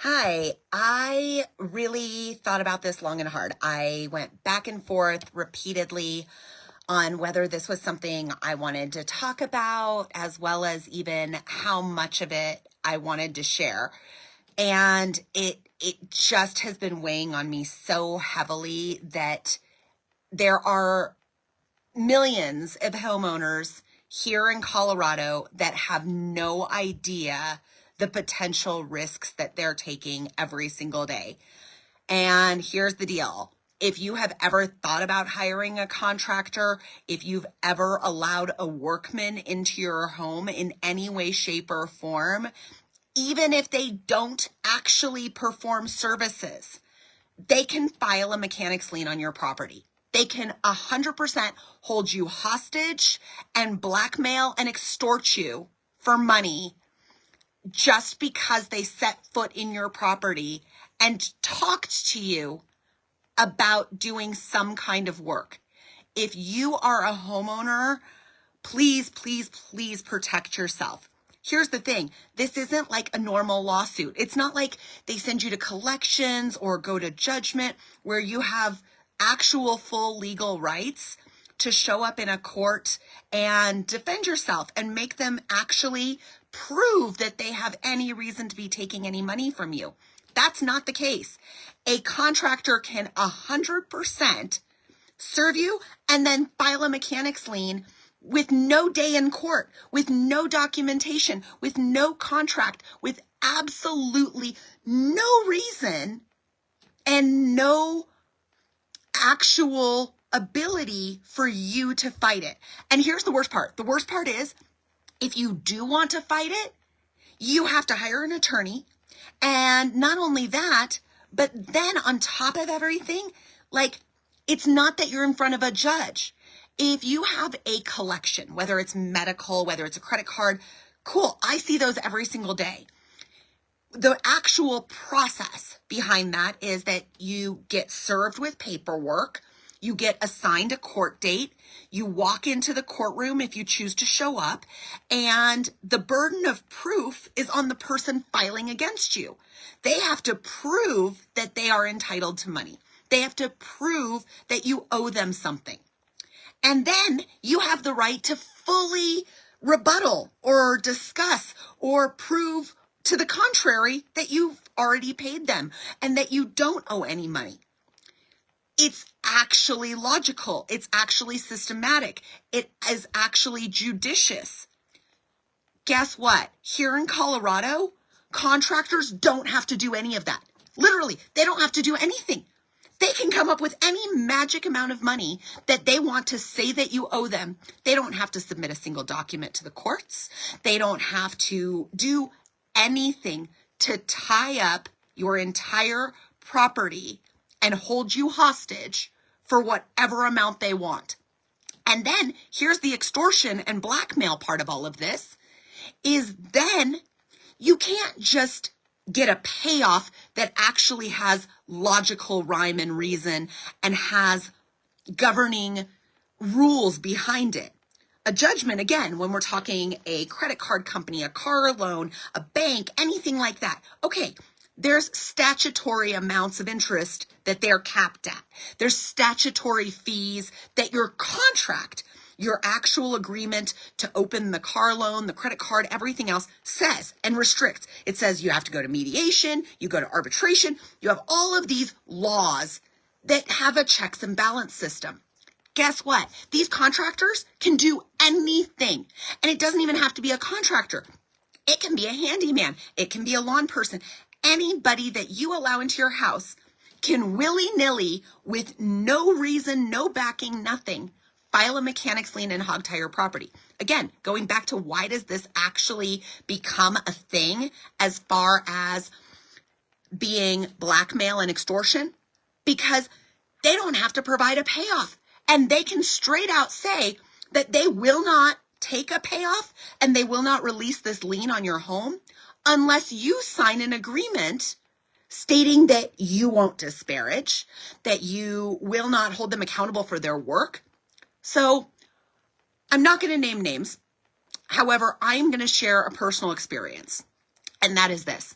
Hi, I really thought about this long and hard. I went back and forth repeatedly on whether this was something I wanted to talk about, as well as even how much of it I wanted to share. And it just has been weighing on me so heavily that there are millions of homeowners here in Colorado that have no idea the potential risks that they're taking every single day. And here's the deal. If you have ever thought about hiring a contractor, if you've ever allowed a workman into your home in any way, shape, or form, even if they don't actually perform services, they can file a mechanic's lien on your property. They can 100% hold you hostage and blackmail and extort you for money just because they set foot in your property and talked to you about doing some kind of work. If you are a homeowner, please, please, please protect yourself. Here's the thing. This isn't like a normal lawsuit. It's not like they send you to collections or go to judgment where you have actual full legal rights to show up in a court and defend yourself and make them actually prove that they have any reason to be taking any money from you. That's not the case. A contractor can 100% serve you and then file a mechanic's lien with no day in court, with no documentation, with no contract, with absolutely no reason and no actual ability for you to fight it. And here's the worst part. The worst part is, if you do want to fight it, you have to hire an attorney. And not only that, but then on top of everything, it's not that you're in front of a judge. If you have a collection, whether it's medical, whether it's a credit card, cool. I see those every single day. The actual process behind that is that you get served with paperwork, you get assigned a court date, you walk into the courtroom if you choose to show up, and the burden of proof is on the person filing against you. They have to prove that they are entitled to money. They have to prove that you owe them something. And then you have the right to fully rebuttal or discuss or prove to the contrary that you've already paid them and that you don't owe any money. It's actually logical. It's actually systematic. It is actually judicious. Guess what? Here in Colorado, contractors don't have to do any of that. Literally, they don't have to do anything. They can come up with any magic amount of money that they want to say that you owe them. They don't have to submit a single document to the courts. They don't have to do anything to tie up your entire property and hold you hostage for whatever amount they want. And then here's the extortion and blackmail part of all of this, is then you can't just get a payoff that actually has logical rhyme and reason and has governing rules behind it. A judgment, again, when we're talking a credit card company, a car loan, a bank, anything like that. Okay, there's statutory amounts of interest that they're capped at. There's statutory fees that your contract, your actual agreement to open the car loan, the credit card, everything else says and restricts. It says you have to go to mediation, you go to arbitration, you have all of these laws that have a checks and balance system. Guess what? These contractors can do anything. And it doesn't even have to be a contractor. It can be a handyman. It can be a lawn person. Anybody that you allow into your house can willy-nilly, with no reason, no backing, nothing, file a mechanic's lien and hog tie your property. Again, going back to why does this actually become a thing as far as being blackmail and extortion? Because they don't have to provide a payoff. And they can straight out say that they will not take a payoff and they will not release this lien on your home unless you sign an agreement stating that you won't disparage, that you will not hold them accountable for their work. So I'm not going to name names. However, I'm going to share a personal experience, and that is this.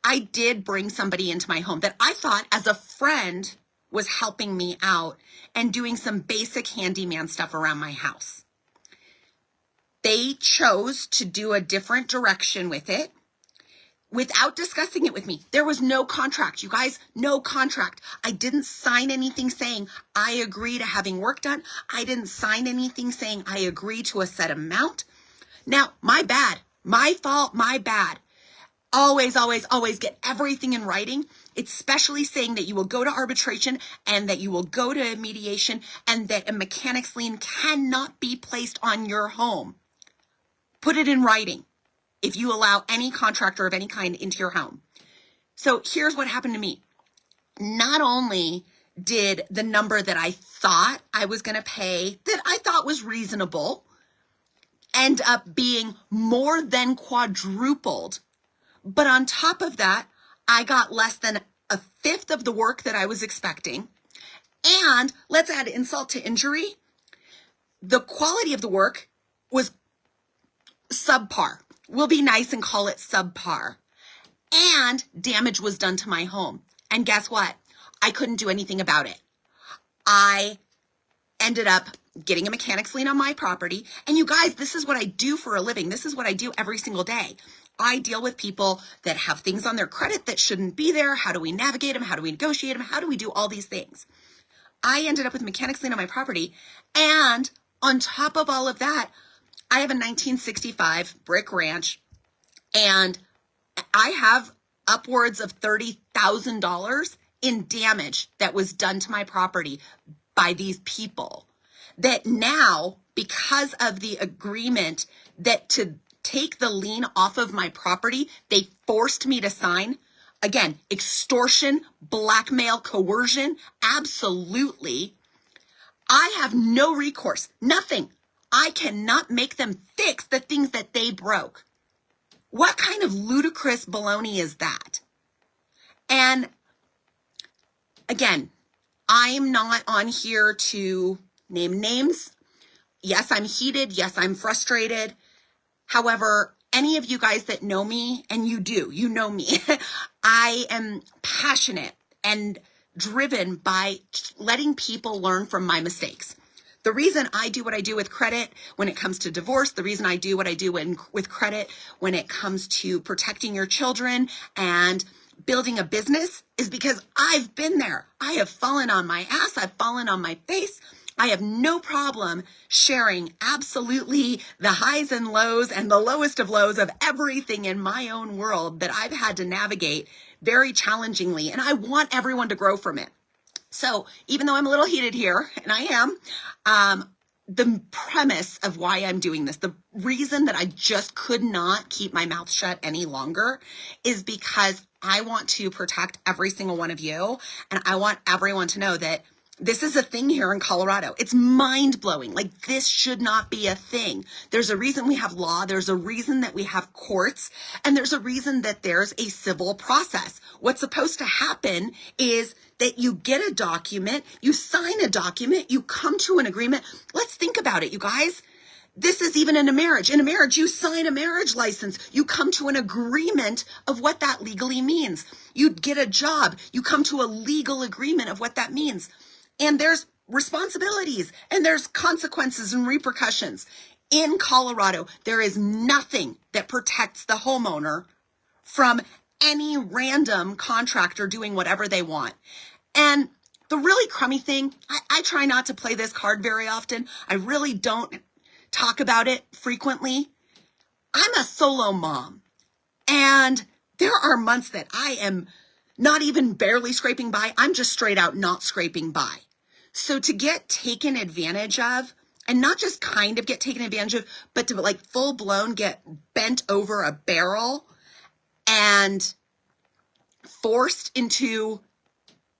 I did bring somebody into my home that I thought as a friend was helping me out and doing some basic handyman stuff around my house. They chose to do a different direction with it without discussing it with me. There was no contract, you guys, no contract. I didn't sign anything saying I agree to having work done. I didn't sign anything saying I agree to a set amount. Now, my bad, my fault, my bad. Always, always, always get everything in writing, especially saying that you will go to arbitration and that you will go to mediation and that a mechanic's lien cannot be placed on your home. Put it in writing if you allow any contractor of any kind into your home. So here's what happened to me. Not only did the number that I thought I was going to pay, that I thought was reasonable, end up being more than quadrupled, but on top of that, I got less than a fifth of the work that I was expecting. And let's add insult to injury. The quality of the work was subpar. We'll be nice and call it subpar. And damage was done to my home. And guess what? I couldn't do anything about it. I ended up getting a mechanic's lien on my property. And you guys, this is what I do for a living. This is what I do every single day. I deal with people that have things on their credit that shouldn't be there. How do we navigate them? How do we negotiate them? How do we do all these things? I ended up with mechanic's lien on my property. And on top of all of that, I have a 1965 brick ranch, and I have upwards of $30,000 in damage that was done to my property by these people. That now, because of the agreement that to take the lien off of my property, they forced me to sign. Again, extortion, blackmail, coercion, absolutely. I have no recourse, nothing. I cannot make them fix the things that they broke. What kind of ludicrous baloney is that? And again, I'm not on here to name names. Yes, I'm heated. Yes, I'm frustrated. However, any of you guys that know me, and you do, you know me, I am passionate and driven by letting people learn from my mistakes. The reason I do what I do with credit when it comes to divorce, the reason I do what I do with credit when it comes to protecting your children and building a business is because I've been there. I have fallen on my ass. I've fallen on my face. I have no problem sharing absolutely the highs and lows and the lowest of lows of everything in my own world that I've had to navigate very challengingly. And I want everyone to grow from it. So even though I'm a little heated here, and I am, the premise of why I'm doing this, the reason that I just could not keep my mouth shut any longer is because I want to protect every single one of you. And I want everyone to know that this is a thing here in Colorado. It's mind-blowing. Like, this should not be a thing. There's a reason we have law. There's a reason that we have courts. And there's a reason that there's a civil process. What's supposed to happen is that you get a document, you sign a document, you come to an agreement. Let's think about it, you guys. This is even in a marriage. In a marriage, you sign a marriage license. You come to an agreement of what that legally means. You get a job. You come to a legal agreement of what that means. And there's responsibilities and there's consequences and repercussions. In Colorado, there is nothing that protects the homeowner from any random contractor doing whatever they want. And the really crummy thing, I try not to play this card very often. I really don't talk about it frequently. I'm a solo mom, and there are months that I am not even barely scraping by. I'm just straight out not scraping by. So to get taken advantage of, and not just kind of get taken advantage of, but to like full blown get bent over a barrel and forced into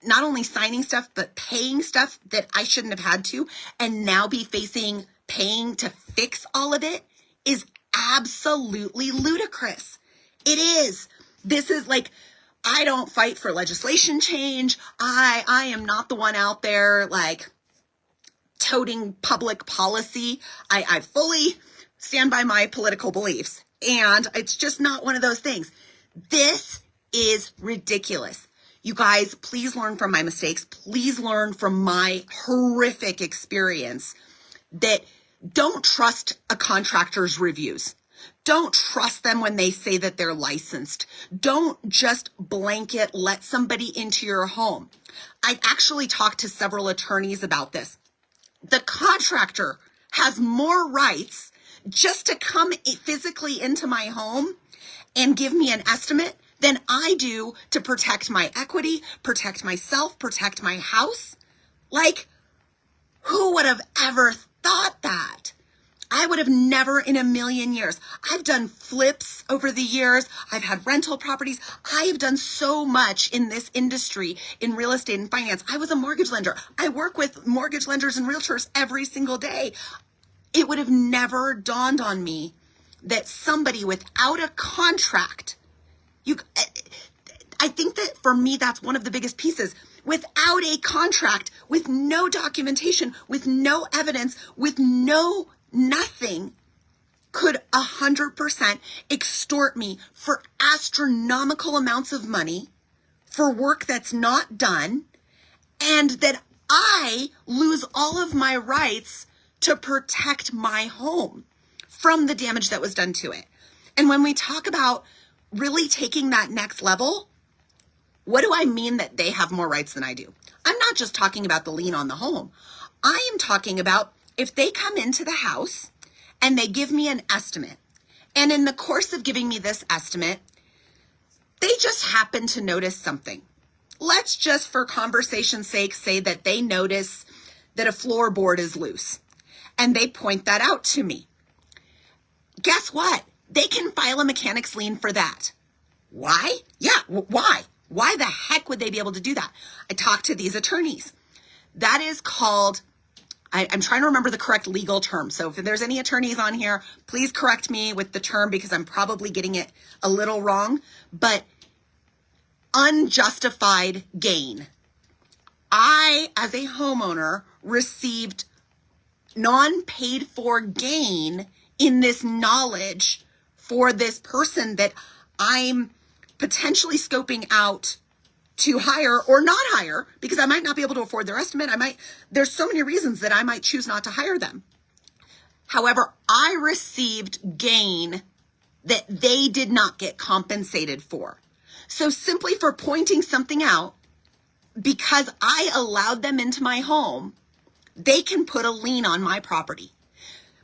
not only signing stuff, but paying stuff that I shouldn't have had to, and now be facing paying to fix all of it is absolutely ludicrous. It is. This is like, I don't fight for legislation change. I am not the one out there like toting public policy. I fully stand by my political beliefs, and it's just not one of those things. This is ridiculous. You guys, please learn from my mistakes. Please learn from my horrific experience that don't trust a contractor's reviews. Don't trust them when they say that they're licensed. Don't just blanket let somebody into your home. I've actually talked to several attorneys about this. The contractor has more rights just to come physically into my home and give me an estimate than I do to protect my equity, protect myself, protect my house. Like, who would have ever thought that? I would have never in a million years. I've done flips over the years. I've had rental properties. I have done so much in this industry, in real estate and finance. I was a mortgage lender. I work with mortgage lenders and realtors every single day. It would have never dawned on me that somebody without a contract, I think that for me, that's one of the biggest pieces. Without a contract, with no documentation, with no evidence, with nothing, could 100% extort me for astronomical amounts of money for work that's not done, and that I lose all of my rights to protect my home from the damage that was done to it. And when we talk about really taking that next level, what do I mean that they have more rights than I do? I'm not just talking about the lien on the home. I am talking about if they come into the house and they give me an estimate, and in the course of giving me this estimate, they just happen to notice something. Let's just, for conversation's sake, say that they notice that a floorboard is loose, and they point that out to me. Guess what? They can file a mechanic's lien for that. Why? Yeah, why? Why the heck would they be able to do that? I talked to these attorneys. That is called, I'm trying to remember the correct legal term. So if there's any attorneys on here, please correct me with the term because I'm probably getting it a little wrong. But unjustified gain. I, as a homeowner, received non-paid for gain in this knowledge for this person that I'm potentially scoping out to hire or not hire, because I might not be able to afford their estimate. There's so many reasons that I might choose not to hire them. However, I received gain that they did not get compensated for. So simply for pointing something out, because I allowed them into my home, they can put a lien on my property.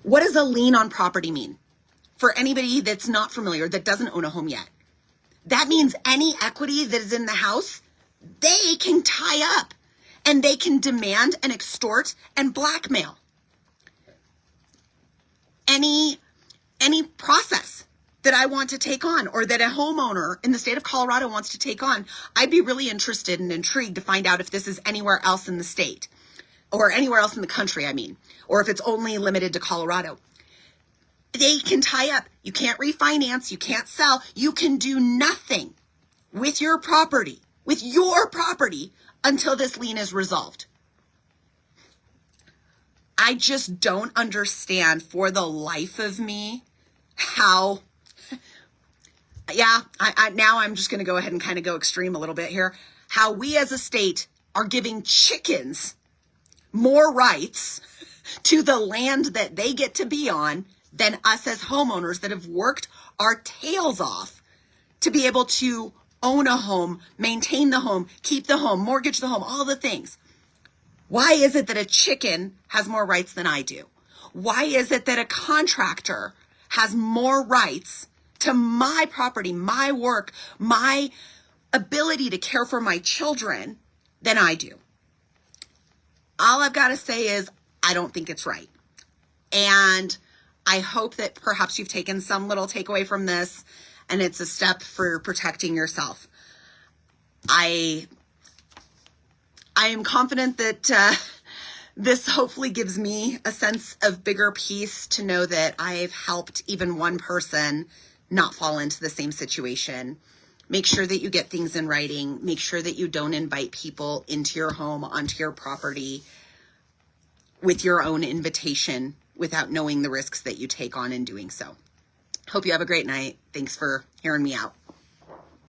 What does a lien on property mean? For anybody that's not familiar, that doesn't own a home yet. That means any equity that is in the house, they can tie up and they can demand and extort and blackmail. Any process that I want to take on or that a homeowner in the state of Colorado wants to take on, I'd be really interested and intrigued to find out if this is anywhere else in the state or anywhere else in the country, or if it's only limited to Colorado. They can tie up. You can't refinance. You can't sell. You can do nothing with your property until this lien is resolved. I just don't understand for the life of me how, now I'm just going to go ahead and kind of go extreme a little bit here, how we as a state are giving chickens more rights to the land that they get to be on than us as homeowners that have worked our tails off to be able to own a home, maintain the home, keep the home, mortgage the home, all the things. Why is it that a chicken has more rights than I do? Why is it that a contractor has more rights to my property, my work, my ability to care for my children than I do? All I've got to say is I don't think it's right. And I hope that perhaps you've taken some little takeaway from this and it's a step for protecting yourself. I am confident that this hopefully gives me a sense of bigger peace to know that I've helped even one person not fall into the same situation. Make sure that you get things in writing. Make sure that you don't invite people into your home, onto your property with your own invitation without knowing the risks that you take on in doing so. Hope you have a great night. Thanks for hearing me out.